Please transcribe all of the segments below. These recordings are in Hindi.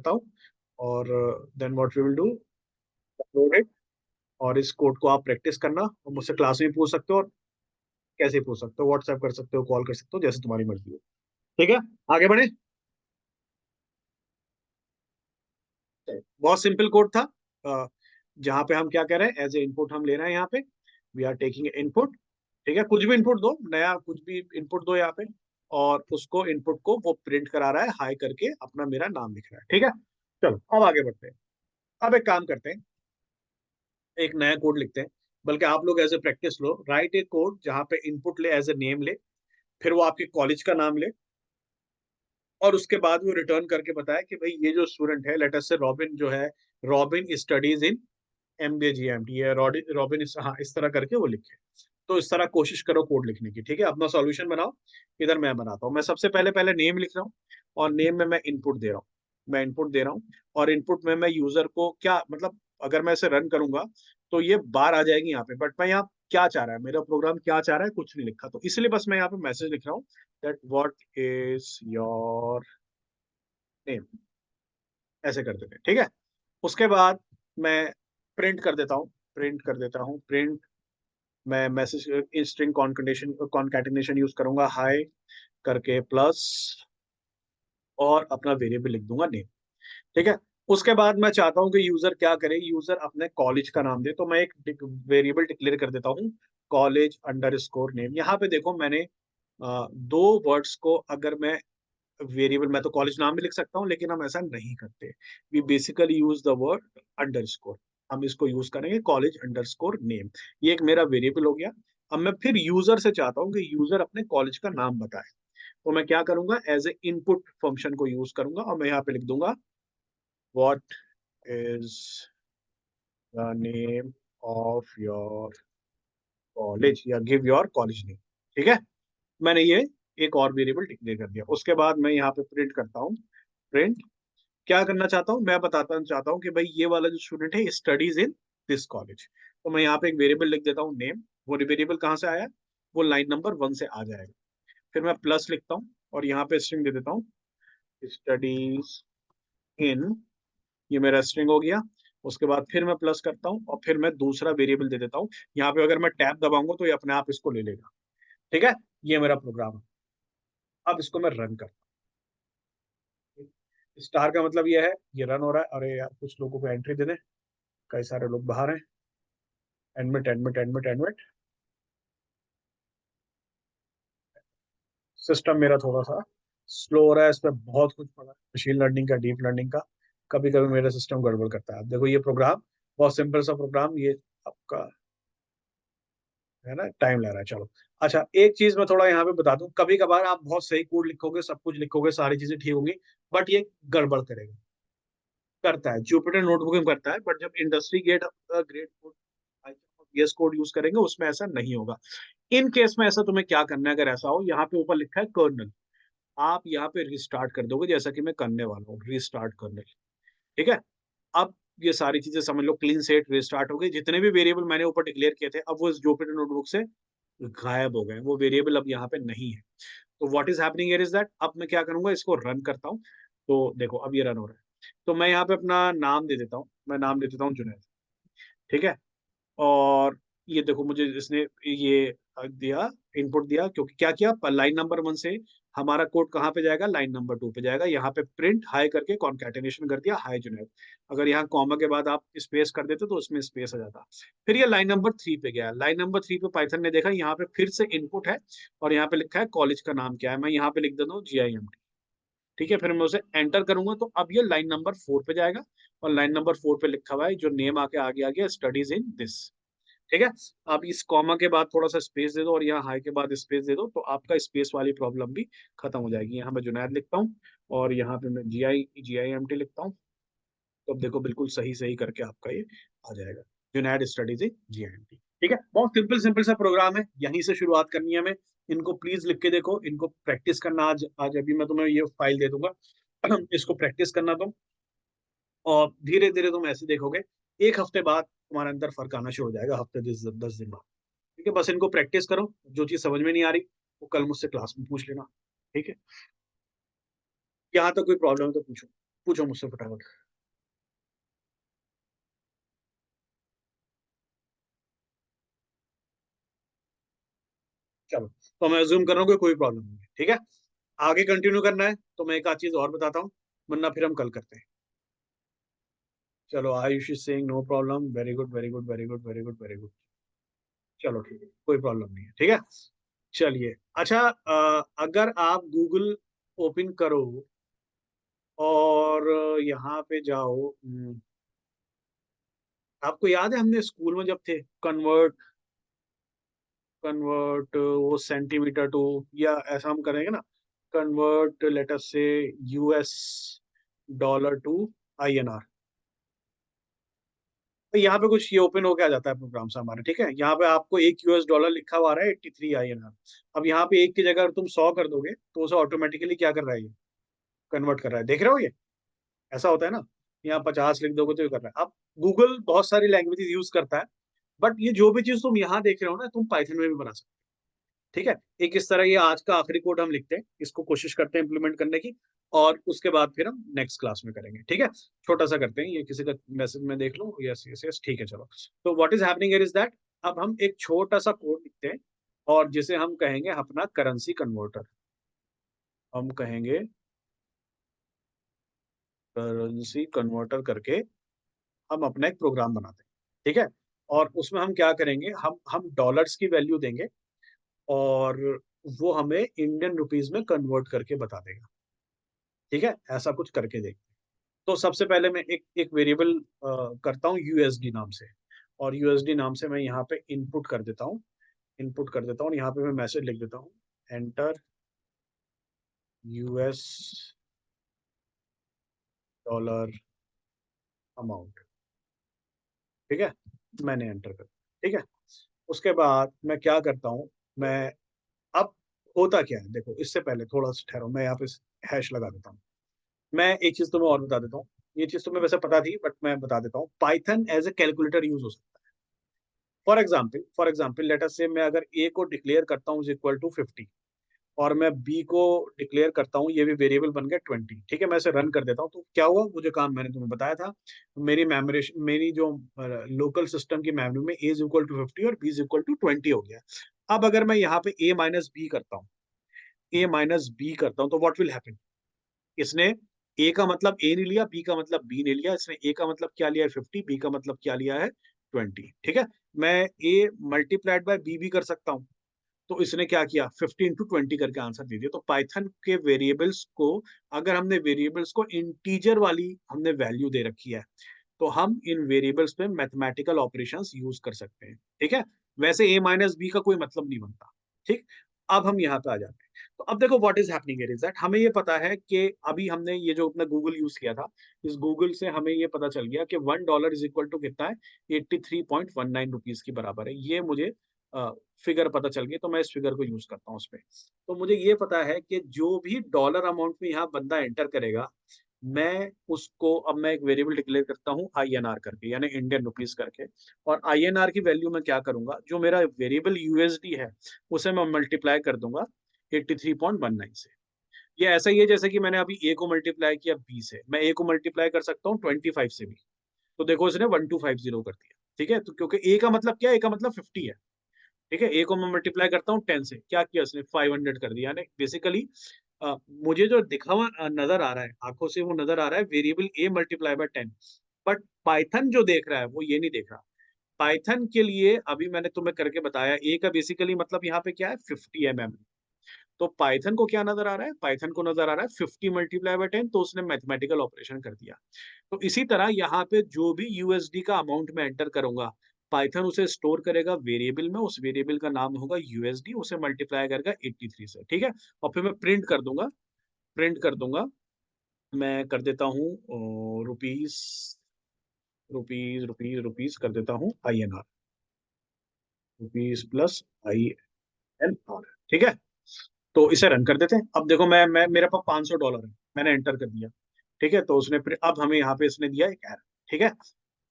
करता हूँ और then what we will do, upload it. और इस कोड को आप प्रैक्टिस करना और मुझसे क्लास में पूछ सकते हो, और कैसे पूछ सकते हो, व्हाट्सएप कर सकते हो, कॉल कर सकते हो, जैसे तुम्हारी मर्जी हो। ठीक है, आगे बढ़े। बहुत सिंपल कोड था। जहाँ पे हम क्या कह रहे हैं, एज ए इनपुट हम ले रहे हैं यहाँ पे, वी आर टेकिंग इनपुट। ठीक है, कुछ भी इनपुट दो, नया कुछ भी इनपुट दो यहाँ पे, और उसको इनपुट को वो प्रिंट करा रहा है हाई करके, अपना मेरा नाम लिख रहा है। ठीक है, चलो अब आगे बढ़ते हैं। अब एक काम करते हैं, एक नया कोड लिखते हैं। बल्कि आप लोग एज ए प्रैक्टिस लो, राइट ए कोड जहाँ पे इनपुट ले एज ए नेम ले, फिर वो आपके कॉलेज का नाम ले, और उसके बाद वो रिटर्न करके बताया कि भाई ये जो स्टूडेंट है, लेट अस से रॉबिन जो है, robin studies in MBA GMT, या रॉबिन हाँ इस तरह करके वो लिखे। तो इस तरह कोशिश करो कोड लिखने की। ठीक है, अपना सॉल्यूशन बनाओ। इधर मैं बनाता हूँ, मैं सबसे पहले पहले नेम लिख रहा हूँ, और नेम में मैं इनपुट दे रहा हूँ, मैं इनपुट दे रहा हूँ। और इनपुट में मैं यूजर को क्या मतलब, अगर मैं इसे रन करूंगा तो ये बार आ जाएगी यहाँ पे, बट मैं यहाँ क्या चाह रहा है, मेरा प्रोग्राम क्या चाह रहा है, कुछ नहीं लिखा, तो इसलिए बस मैं यहाँ पे मैसेज लिख रहा हूँ that what is your name, ऐसे कर देते हैं। ठीक है, उसके बाद मैं प्रिंट कर देता हूँ, प्रिंट। मैं मैसेज स्ट्रिंग कॉन्कैटिनेशन यूज करूंगा, हाई करके प्लस, और अपना वेरिएबल लिख दूंगा नेम। ठीक है, उसके बाद मैं चाहता हूं कि यूजर क्या करे, यूजर अपने कॉलेज का नाम दे, तो मैं एक वेरिएबल डिक्लेयर कर देता हूँ, कॉलेज अंडर स्कोर नेम। यहाँ पे देखो मैंने दो वर्ड्स को, अगर मैं वेरिएबल, मैं तो कॉलेज नाम भी लिख सकता हूँ, लेकिन हम ऐसा नहीं करते। We basically use the word underscore, हम इसको यूज करेंगे कॉलेज अंडर स्कोर नेम। ये एक मेरा वेरिएबल हो गया। अब मैं फिर यूजर से चाहता हूँ कि यूजर अपने कॉलेज का नाम बताए, तो मैं क्या करूंगा, एज ए इनपुट फंक्शन को यूज करूंगा, और मैं यहाँ पे लिख दूंगा what is the name of your college, या गिव योर कॉलेज नेम। ठीक है, मैंने ये एक और वेरिएबल डिक्लेयर कर दिया। उसके बाद मैं यहाँ पे प्रिंट करता हूँ, प्रिंट क्या करना चाहता हूँ, मैं बताता चाहता हूँ कि भाई ये वाला जो स्टूडेंट है स्टडीज इन दिस कॉलेज, तो मैं यहाँ पे एक वेरिएबल लिख देता हूँ नेम। वो वेरिएबल कहाँ से आया, वो लाइन नंबर 1 से आ जाएगा। फिर मैं प्लस लिखता हूँ, और यहाँ पे स्ट्रिंग दे देता हूँ, स्टडीज इन, ये मेरा स्ट्रिंग हो गया। उसके बाद फिर मैं प्लस करता हूँ, और फिर मैं दूसरा वेरिएबल दे देता हूँ। यहाँ पे अगर मैं टैब दबाऊंगा तो ये अपने आप इसको ले लेगा। ठीक है, ये मेरा प्रोग्राम है। अब इसको मैं रन करता हूँ। स्टार का मतलब ये है ये रन हो रहा है। अरे यार, कुछ लोगों को एंट्री दे दें, कई सारे लोग बाहर हैं। Admit admit admit admit. System मेरा थोड़ा सा स्लो हो रहा है, इस पर बहुत कुछ पड़ा है मशीन लर्निंग का, डीप लर्निंग का। कभी कभी मेरा सिस्टम गड़बड़ करता है। आप देखो ये प्रोग्राम, बहुत सिंपल सा प्रोग्राम ये आपका, है ना, टाइम लग रहा है। चलो अच्छा, एक चीज मैं थोड़ा यहाँ पे बता दूं, कभी कभार आप बहुत सही कोड लिखोगे, सब कुछ लिखोगे, सारी चीजें ठीक होंगी, बट ये गड़बड़ करेगा, करता है, जुपिटर नोटबुक में करता है, बट जब industry get grade code, VS code use करेंगे उसमें ऐसा नहीं होगा। इन केस में ऐसा तुम्हें क्या करना है, अगर ऐसा हो, यहाँ पे ऊपर लिखा है कर्नल, आप यहाँ पे रिस्टार्ट कर दोगे, जैसा कि मैं करने वाला हूँ, रिस्टार्ट कर्नल। ठीक है, अब ये सारी चीजें समझ लो, क्लीन सेट रिस्टार्ट हो गई, जितने भी वेरिएबल मैंने ऊपर डिक्लेयर किए थे, अब वो जुपिटर नोटबुक से गायब हो गए, वो वेरिएबल अब यहाँ पे नहीं है। तो what is happening here is that, अब मैं क्या करूंगा, इसको रन करता हूँ। तो देखो अब ये रन हो रहा है। तो मैं यहाँ पे अपना नाम दे देता हूँ, मैं नाम दे देता हूँ जुनैद। ठीक है, और ये देखो मुझे इसने ये दिया, इनपुट दिया, क्योंकि क्या किया, लाइन नंबर 1 से हमारा कोड कहाँ पे जाएगा, लाइन नंबर 2 पे जाएगा। यहाँ पे प्रिंट हाई करके कॉन्कैटिनेशन कर दिया, हाई जुनैद। अगर यहाँ कॉमा के बाद आप स्पेस कर देते तो उसमें स्पेस आ जाता। फिर ये लाइन नंबर 3 पे गया, लाइन नंबर 3 पे पाइथन ने देखा यहाँ पे फिर से इनपुट है, और यहाँ पे लिखा है कॉलेज का नाम क्या है, मैं यहाँ पे लिख देता हूँ GIMT। ठीक है, फिर मैं उसे एंटर करूंगा तो अब ये लाइन नंबर 4 पे जाएगा, और लाइन नंबर 4 पे लिखा हुआ है जो नेम आके आगे आ गया, स्टडीज इन दिस। ठीक है, अब इस कॉमा के बाद थोड़ा सा स्पेस दे दो, और यहाँ हाई के बाद स्पेस दे दो, तो आपका स्पेस वाली प्रॉब्लम भी खत्म हो जाएगी। यहाँ मैं जुनैद लिखता हूँ, और यहाँ पे मैं GIMT लिखता हूँ, तो अब देखो बिल्कुल सही सही करके आपका ये आ जाएगा, जुनैद स्टडीज इन GIMT। ठीक है, बहुत सिंपल सिंपल सा प्रोग्राम है, यहीं से शुरुआत करनी है हमें। इनको प्लीज लिख के देखो, इनको प्रैक्टिस करना। आज आज अभी मैं तुम्हें ये फाइल दे दूंगा, इसको प्रैक्टिस करना तुम, और धीरे धीरे तुम ऐसे देखोगे, एक हफ्ते बाद तुम्हारे अंदर फर्क आना शुरू हो जाएगा, हफ्ते 10 दिन बाद। ठीक है, बस इनको प्रैक्टिस करो, जो चीज समझ में नहीं आ रही वो कल मुझसे क्लास में पूछ लेना। ठीक है, यहाँ तक कोई प्रॉब्लम है तो पूछो। पूछो मुझसे फटाफट। चलो, तो मैं अज्यूम कर रहा हूँ कि कोई प्रॉब्लम नहीं है, ठीक है। आगे कंटिन्यू करना है तो मैं एक आध चीज और बताता हूँ, वरना फिर हम कल करते हैं। चलो, Ayush is saying no problem, very good very good very good very good very good. चलो ठीक है, कोई प्रॉब्लम नहीं है, ठीक है। चलिए, अच्छा, अगर आप गूगल ओपन करो और यहाँ पे जाओ, आपको याद है हमने स्कूल में जब थे, कन्वर्ट कन्वर्ट वो सेंटीमीटर टू, या ऐसा हम करेंगे ना, कन्वर्ट लेट अस से यूएस डॉलर टू आईएनआर। तो यहाँ पे कुछ ये ओपन होके आ जाता है प्रोग्राम से हमारे, ठीक है। यहाँ पे आपको एक यूएस डॉलर लिखा हुआ आ रहा है 83 आईएनआर। अब यहाँ पे एक की जगह अगर तुम 100 कर दोगे तो उसे ऑटोमेटिकली क्या कर रहा है, ये कन्वर्ट कर रहा है, देख रहे हो ये, ऐसा होता है ना। यहाँ 50 लिख दोगे तो ये कर रहा है। अब गूगल बहुत सारी लैंग्वेजेस यूज करता है, बट ये जो भी चीज तुम यहाँ देख रहे हो ना, तुम पाइथन में भी बना सकते हो, ठीक है। एक इस तरह ये आज का आखिरी कोड हम लिखते हैं, इसको कोशिश करते हैं इम्प्लीमेंट करने की, और उसके बाद फिर हम नेक्स्ट क्लास में करेंगे, ठीक है। छोटा सा करते हैं, ये किसी का मैसेज में देख लो, यस यस यस, ठीक है, चलो। तो what is happening here is that, अब हम एक छोटा सा कोड लिखते हैं, और जिसे हम कहेंगे अपना करेंसी कन्वर्टर। हम कहेंगे करेंसी कन्वर्टर करके हम अपना एक प्रोग्राम बनाते हैं, ठीक है। और उसमें हम क्या करेंगे, हम डॉलर्स की वैल्यू देंगे, और वो हमें इंडियन रुपीज में कन्वर्ट करके बता देगा, ठीक है। ऐसा कुछ करके देख। तो सबसे पहले मैं एक एक वेरिएबल करता हूँ यूएसडी नाम से, और यूएसडी नाम से मैं यहाँ पे इनपुट कर देता हूँ, यहाँ पे मैं मैसेज लिख देता हूँ, एंटर यूएस डॉलर अमाउंट, ठीक है। मैंने एंटर कर दिया, ठीक है। उसके बाद मैं क्या करता हूँ, मैं अब होता क्या है देखो, इससे पहले थोड़ा सा ठहरो, मैं यहाँ पे हैश लगा देता हूँ। मैं एक चीज तुम्हें और बता देता हूँ, ये चीज तुम्हें वैसे पता थी बट मैं बता देता हूँ, Python as a calculator use हो सकता है। फॉर एग्जाम्पल लेट अस से मैं अगर ए को डिक्लेयर करता हूँ इक्वल टू 50, और मैं बी को डिक्लेयर करता हूँ, ये भी वेरिएबल बन गया 20, ठीक है। मैं इसे रन कर देता हूँ, तो क्या हुआ, वो जो काम मैंने तुम्हें बताया था, मेरी मेमोरी, मेरी जो लोकल सिस्टम की मेमोरी में ए इज इक्वल टू 50 और बी इज इक्वल टू 20 हो गया। अब अगर मैं यहाँ पे ए माइनस बी करता हूँ, तो व्हाट विल हैपन, इसने ए का मतलब ए नहीं लिया, बी का मतलब बी नहीं लिया, इसने ए का मतलब क्या लिया है 50, बी का मतलब क्या लिया है 20, ठीक है। मैं ए मल्टीप्लाइड बाय बी भी कर सकता हूँ, तो इसने क्या किया 50 × 20 करके आंसर दे दिया। तो पाइथन के वेरिएबल्स को, अगर हमने वेरिएबल्स को इंटीजर वाली हमने वैल्यू दे रखी है, तो हम इन वेरिएबल्स पे मैथमेटिकल ऑपरेशंस यूज कर सकते हैं, ठीक है। वैसे ए माइनस बी का कोई मतलब नहीं बनता, ठीक। अब हम यहाँ पे आ जाते हैं, तो अब देखो what is happening is that, हमें ये पता है कि अभी हमने ये जो अपना गूगल यूज किया था, इस गूगल से हमें ये पता चल गया कि $1 इज इक्वल टू कितना है, 83.19 रुपीज की बराबर है। ये मुझे फिगर पता चल गई, तो मैं इस फिगर को यूज करता हूँ उस पर। तो मुझे ये पता है कि जो भी डॉलर अमाउंट में यहाँ बंदा एंटर करेगा, मैं उसको, अब मैं एक वेरिएबल डिक्लेयर करता हूँ आईएनआर करके, यानी इंडियन रुपीस करके, और आईएनआर की वैल्यू में क्या करूंगा, जो मेरा वेरिएबल यूएसडी है उसे मैं मल्टीप्लाई कर दूंगा 83.19 से। ये ऐसा ही है जैसे कि मैंने अभी ए को मल्टीप्लाई किया बी से, मैं ए को मल्टीप्लाई कर सकता हूँ 25 से भी, तो देखो इसने 1250 कर दिया, ठीक है। तो क्योंकि ए का मतलब क्या है, ए का मतलब 50 है, ठीक है। ए को मैं मल्टीप्लाई करता हूँ 10 से, क्या किया उसने 500 कर दिया, यानी बेसिकली मुझे जो दिखा हुआ नजर आ रहा है, आंखों से वो नजर आ रहा है variable A multiply by 10, but Python जो देख रहा है वो ये नहीं देख रहा। पाइथन के लिए अभी मैंने तुम्हें करके बताया, ए का बेसिकली मतलब यहाँ पे क्या है 50 तो पाइथन को क्या नजर आ रहा है, पाइथन को नजर आ रहा है 50 × 10, तो उसने मैथमेटिकल ऑपरेशन कर दिया। तो इसी तरह यहाँ पे जो भी यूएसडी का अमाउंट में एंटर करूंगा, पाइथन उसे स्टोर करेगा वेरिएबल में, उस वेरिएबल का नाम होगा यूएसडी, उसे मल्टीप्लाई करेगा 83 से, ठीक है। और फिर मैं प्रिंट कर दूंगा, मैं कर देता हूँ रुपीस रुपीस रुपीस रुपीस कर देता हूँ आईएनआर, रुपीस प्लस INR, ठीक है। तो इसे रन कर देते हैं। अब देखो मैं मेरे पास $500 है, मैंने एंटर कर दिया, ठीक है। तो उसने फिर अब हमें यहाँ पे इसने दिया एक एरर, ठीक है।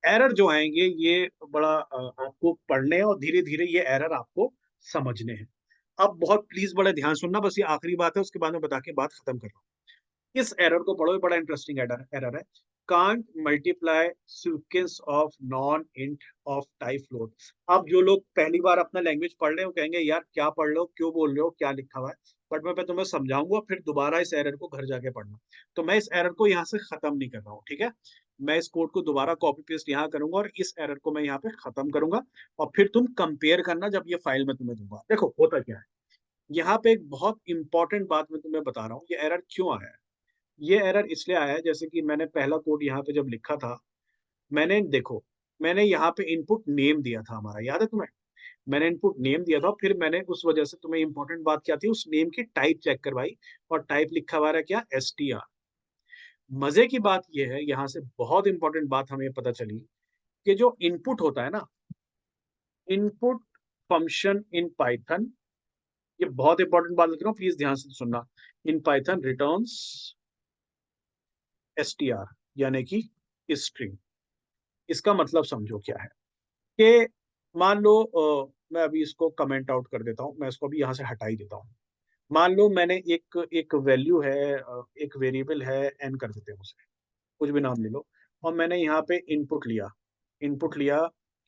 एरर जो आएंगे ये बड़ा आपको पढ़ने हैं, और धीरे धीरे ये एरर आपको समझने हैं। अब बहुत प्लीज बड़े ध्यान सुनना, बस ये आखिरी बात है, उसके बाद में बता के बात खत्म कर रहा हूँ। इस एरर को पढ़ो, बड़ा इंटरेस्टिंग एरर है। Can't multiply sequence of non int of type float. अब जो लोग पहली बार अपना लैंग्वेज पढ़ रहे हो कहेंगे यार क्या पढ़ रहे हो, क्यों बोल रहे हो, क्या लिखा हुआ है। बट मैं तुम्हें समझाऊंगा, फिर दोबारा इस एरर को घर जाके पढ़ना। तो मैं इस एरर को यहाँ से खत्म नहीं कर रहा हूँ, ठीक है। मैं इस कोड को दोबारा कॉपी पेस्ट यहाँ करूंगा और इस एरर को मैं यहाँ पे खत्म करूंगा। और फिर तुम कंपेयर करना जब ये फाइल मैं तुम्हें दूंगा। देखो होता क्या है, यहाँ पे एक बहुत इंपॉर्टेंट बात मैं तुम्हें बता रहा हूँ, ये एरर क्यों आया है। ये एरर इसलिए आया है, जैसे कि मैंने पहला कोड यहाँ पे जब लिखा था, मैंने देखो, मैंने यहाँ पे इनपुट नेम दिया था हमारा, याद है तुम्हें। मैंने इनपुट नेम दिया था, फिर मैंने उस वजह से तुम्हें इंपॉर्टेंट बात क्या थी, उस नेम की टाइप चेक करवाई। और टाइप लिखा हुआ है क्या, str। मजे की बात यह है, यहाँ से बहुत इंपॉर्टेंट बात हमें पता चली कि जो इनपुट होता है ना, इनपुट फंक्शन इन पाइथन, ये बहुत इंपॉर्टेंट बात लिख रहा हूँ, प्लीज ध्यान से सुनना। इन पाइथन रिटर्न्स str, यानी कि स्ट्रिंग। इसका मतलब समझो क्या है कि मान लो मैं अभी इसको कमेंट आउट कर देता हूँ, मैं इसको अभी यहाँ से हटा ही देता हूँ। मान लो मैंने एक एक वैल्यू है, एक वेरिएबल है एन कर देते हैं उसे, कुछ भी नाम ले लो। और मैंने यहाँ पे इनपुट लिया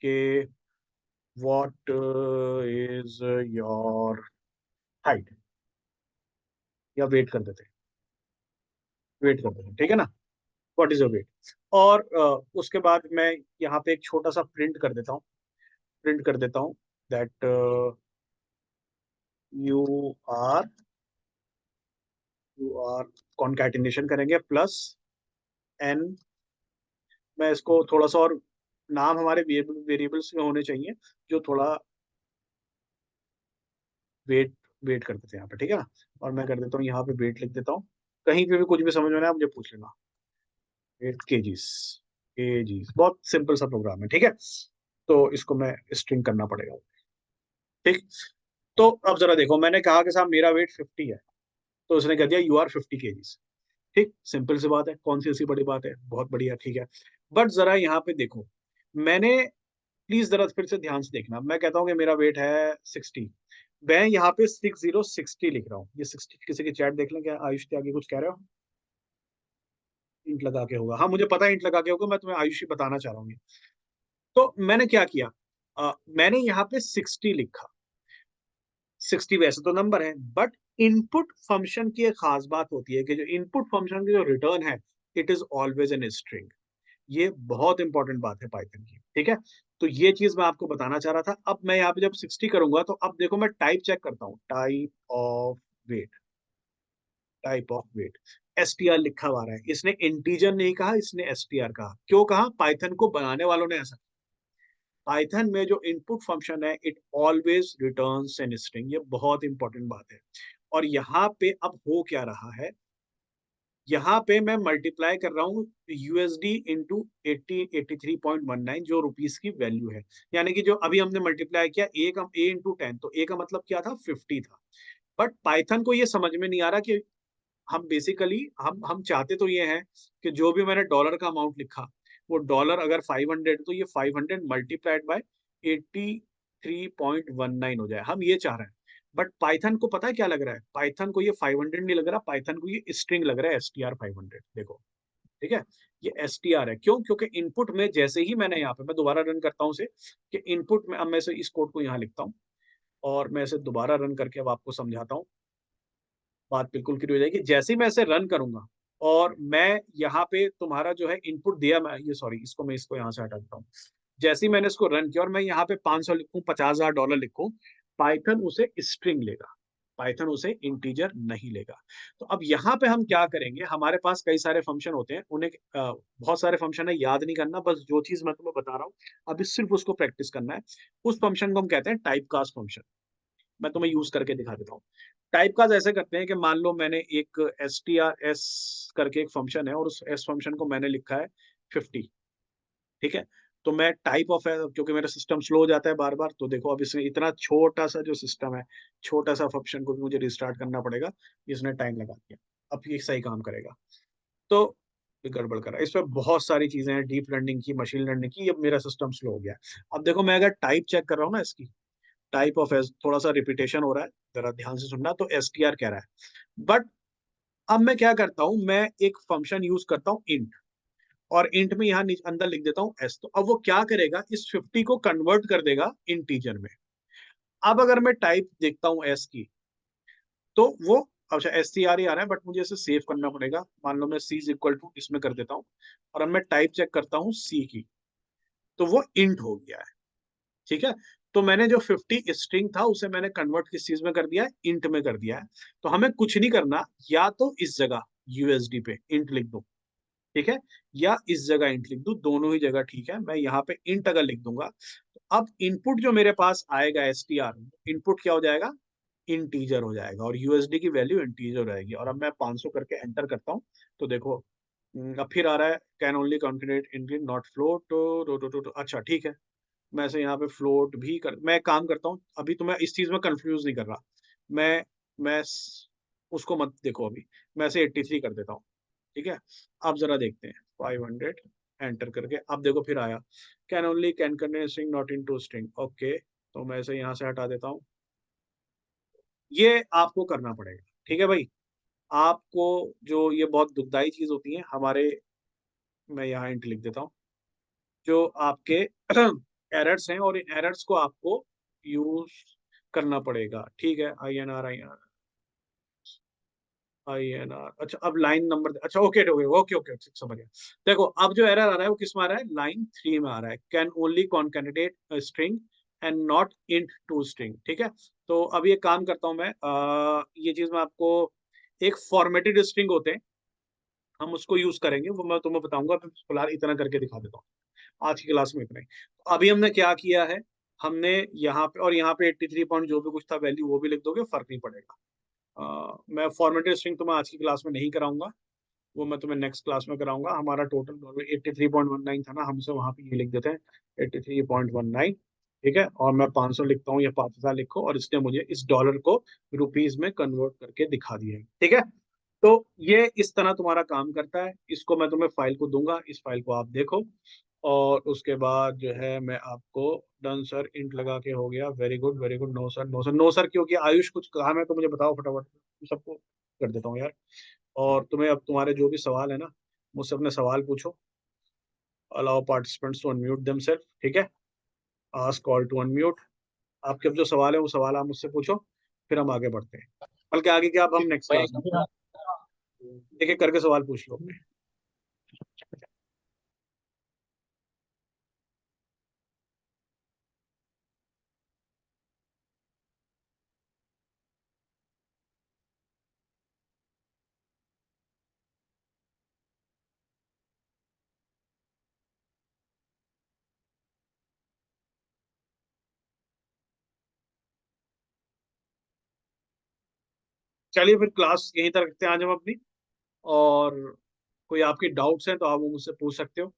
कि व्हाट इज योर हाइट, या वेट कर देते हैं, ठीक है ना। What is your weight. और उसके बाद मैं यहाँ पे एक छोटा सा प्रिंट कर देता हूँ that you are you are concatenation करेंगे प्लस एन। मैं इसको थोड़ा सा और, नाम हमारे वेरिएबल्स में होने चाहिए जो थोड़ा वेट वेट कर देते हैं यहाँ पे, ठीक है ना। और मैं कर देता हूँ यहाँ पे वेट लिख देता हूँ। कहीं पे भी कुछ भी समझ में ना आए, मुझे पूछ लेना। वेट केजीस, केजीस बहुत सिंपल सा प्रोग्राम है, ठीक है। तो इसको मैं स्ट्रिंग करना पड़ेगा, ठीक। तो अब जरा देखो, मैंने कहा कि साहब मेरा वेट 50 है, तो उसने कह दिया यू आर 50 केजीस। ठीक, सिंपल सी बात है, कौन सी ऐसी बड़ी बात है, बहुत बढ़िया, ठीक है। बट जरा यहाँ पे देखो, मैंने, प्लीज जरा फिर से ध्यान से देखना, मैं कहता हूँ कि मेरा वेट है 60, मैं यहाँ पे 60 लिख रहा हूँ। ये 60 किसी की चैट देख लें, क्या आयुष के आगे कुछ कह रहे हो। इंट लगा के होगा, हाँ मुझे पता है इंट लगा के होगा, मैं तुम्हें आयुष ही बताना चाह रहा हूँ। तो मैंने क्या किया, मैंने यहाँ पे 60 लिखा। 60 वैसे तो नंबर है, बट इनपुट फंक्शन की एक खास बात होती है कि जो इनपुट फंक्शन की जो रिटर्न है, it is always an string. ये बहुत इंपॉर्टेंट बात है पाइथन की, ठीक है। तो ये चीज मैं आपको बताना चाह रहा था। अब मैं यहाँ पे जब 60 करूंगा, तो अब देखो मैं टाइप चेक करता हूँ, wait type of wait str लिखा हुआ है। इसने इंटीजर नहीं कहा, इसने str कहा। क्यों कहा, पाइथन को बनाने वालों ने ऐसा, पाइथन में जो इनपुट फंक्शन है it always returns an string, ये बहुत इंपॉर्टेंट बात है। और यहाँ पे अब हो क्या रहा है, यहाँ पे मैं मल्टीप्लाई कर रहा हूँ यूएसडी इंटू 83.19, जो रुपीस की वैल्यू है। यानी कि जो अभी हमने मल्टीप्लाई किया, ए इंटू 10, तो ए का मतलब क्या था, 50 था। बट पाइथन को ये समझ में नहीं आ रहा कि हम बेसिकली हम चाहते तो ये हैं कि जो भी मैंने डॉलर का अमाउंट लिखा, वो डॉलर अगर 500, तो ये 500 मल्टीप्लाइड बाय 83.19 हो जाए, हम ये चाह रहे हैं। बट पाइथन को पता है क्या लग रहा है, पाइथन को ये 500 नहीं लग रहा, पाइथन को ये स्ट्रिंग लग रहा है, str 500, देखो, ठीक है। ये str है, क्यों, क्योंकि इनपुट में जैसे ही मैंने यहाँ पे, मैं दोबारा रन करता हूँ इसे, कि इनपुट में अब मैं इस कोड को यहाँ लिखता हूँ और मैं इसे दोबारा रन करके अब आपको समझाता हूँ, बात बिल्कुल क्लियर हो जाएगी। जैसे ही मैं इसे रन करूंगा और मैं यहाँ पे तुम्हारा जो है इनपुट दिया, मैं ये सॉरी इसको मैं इसको यहाँ से हटा देता हूँ। जैसे ही मैंने इसको रन किया और मैं यहाँ पे 500 लिखूं, $50,000 लिखूं, पाइथन उसे स्ट्रिंग लेगा, पाइथन उसे इंटीजर नहीं लेगा। तो अब यहाँ पे हम क्या करेंगे, हमारे पास कई सारे फंक्शन होते हैं, उन्हें बहुत सारे फंक्शन है, याद नहीं करना, बस जो चीज मैं तुम्हें बता रहा हूँ अभी सिर्फ उसको प्रैक्टिस करना है। उस फंक्शन को हम कहते हैं टाइप कास्ट फंक्शन। मैं तुम्हें यूज करके दिखा देता हूँ। टाइप कास्ट ऐसे करते हैं कि मान लो मैंने एक strs करके एक फंक्शन है, और उस s फंक्शन को मैंने लिखा है 50, ठीक है। तो मैं टाइप ऑफ है, क्योंकि मेरा सिस्टम स्लो हो जाता है बार बार, तो देखो अब इसमें इतना छोटा सा जो सिस्टम है, छोटा सा फंक्शन को भी मुझे रिस्टार्ट करना पड़ेगा, इसने टाइम लगा दिया। अब ये सही काम करेगा, तो ये गड़बड़ करा। इसमें बहुत सारी चीजें हैं, डीप लर्निंग की, मशीन लर्निंग की, अब मेरा सिस्टम स्लो हो गया। अब देखो मैं अगर टाइप चेक कर रहा हूँ ना इसकी, टाइप ऑफ एस, थोड़ा सा रिपीटेशन हो रहा है, जरा ध्यान से सुनना, तो str कह रहा है। बट अब मैं क्या करता हूँ, मैं एक फंक्शन यूज करता हूँ इंट, और इंट में यहाँ अंदर लिख देता हूँ एस। तो अब वो क्या करेगा, इस 50 को कन्वर्ट कर देगा इंटीजर में। अब अगर मैं टाइप देखता हूँ एस की, तो वो, अच्छा एस सी आर ही आ रहा है, बट मुझे इसे सेव करना पड़ेगा। मान लो मैं सी इज इक्वल टू इसमें कर देता हूँ, और अब मैं टाइप चेक करता हूँ सी की, तो वो इंट हो गया है। ठीक है, तो मैंने जो 50 स्ट्रिंग था उसे मैंने कन्वर्ट किस चीज में कर दिया है, इंट में कर दिया है। तो हमें कुछ नहीं करना, या तो इस जगह यूएसडी पे इंट लिख दो, ठीक है, या इस जगह इंट लिख दो, दोनों ही जगह ठीक है। मैं यहाँ पे इंट अगर लिख दूंगा, तो अब इनपुट जो मेरे पास आएगा एस टी आर, इनपुट क्या हो जाएगा, इंटीजर हो जाएगा, और यूएसडी की वैल्यू इंटीजर रहेगी। और अब मैं 500 करके एंटर करता हूँ, तो देखो अब फिर आ रहा है can only concatenate int not float. अच्छा ठीक है, मैं से यहाँ पे फ्लोट भी कर, मैं एक काम करता हूँ अभी, तो मैं इस चीज में कंफ्यूज नहीं कर रहा। मैं उसको मत देखो अभी, मैं से 83 कर देता हूँ। ठीक है, अब जरा देखते हैं 500 एंटर करके, अब देखो फिर आया can only can contain string not in to string. Okay, तो मैं इसे यहाँ से हटा देता हूँ। ये आपको करना पड़ेगा, ठीक है भाई। आपको जो ये बहुत दुखदाई चीज होती है हमारे, मैं यहाँ इंट लिख देता हूँ, जो आपके एरर्स हैं, और इन एरर्स को आपको यूज करना पड़ेगा। ठीक है, I N R, I N R, अच्छा अब लाइन नंबर, अच्छा ओके ओके ओके ओके समझ गया। देखो अब जो एरर आ रहा है वो किस में आ रहा है, लाइन 3 में आ रहा है, can only concatenate string and not int to string. ठीक है, तो अब ये काम करता हूँ मैं, ये चीज मैं आपको, एक फॉर्मेटेड स्ट्रिंग होते हैं, हम उसको यूज करेंगे, वो मैं तुम्हें बताऊंगा। मैं फिलहाल इतना करके दिखा देता हूँ, आज की क्लास में इतना ही। तो अभी हमने क्या किया है, हमने यहाँ पे और यहाँ पे 83 पॉइंट जो भी कुछ था वैल्यू, वो भी लिख दोगे, फर्क नहीं पड़ेगा। मैं फॉर्मेटेड स्ट्रिंग तो मैं आज की क्लास में नहीं कराऊंगा, वो मैं तुम्हें नेक्स्ट क्लास में कराऊंगा। हमारा टोटल 83.19 था ना, हमसे वहां पे ये लिख देते हैं 83.19। ठीक है, और मैं 500 लिखता हूँ या 5000 लिखो, और इसने मुझे इस डॉलर को रुपीज में कन्वर्ट करके दिखा दिया है। ठीक है, तो ये इस तरह तुम्हारा काम करता है। इसको मैं तुम्हें फाइल को दूंगा, इस फाइल को आप देखो, और उसके बाद जो है मैं आपको, डन सर इंट लगा के हो गया, very good very good. No sir no sir no sir, क्योंकि आयुष कुछ काम है तो मुझे बताओ फटाफट, सबको कर देता हूँ यार। और तुम्हें अब तुम्हारे जो भी सवाल है ना, मुझसे अपने सवाल पूछो। Allow participants to unmute themselves, ठीक है, आस्क ऑल टू अनम्यूट। आपके अब जो सवाल है वो सवाल आप मुझसे पूछो, फिर हम आगे बढ़ते हैं। बल्कि आगे क्या, अब हम नेक्स्ट भाई क्लास में एक एक करके सवाल पूछ लो अपने। चलिए फिर क्लास यहीं तक रखते हैं आज हम अपनी, और कोई आपकी डाउट्स हैं तो आप वो मुझसे पूछ सकते हो।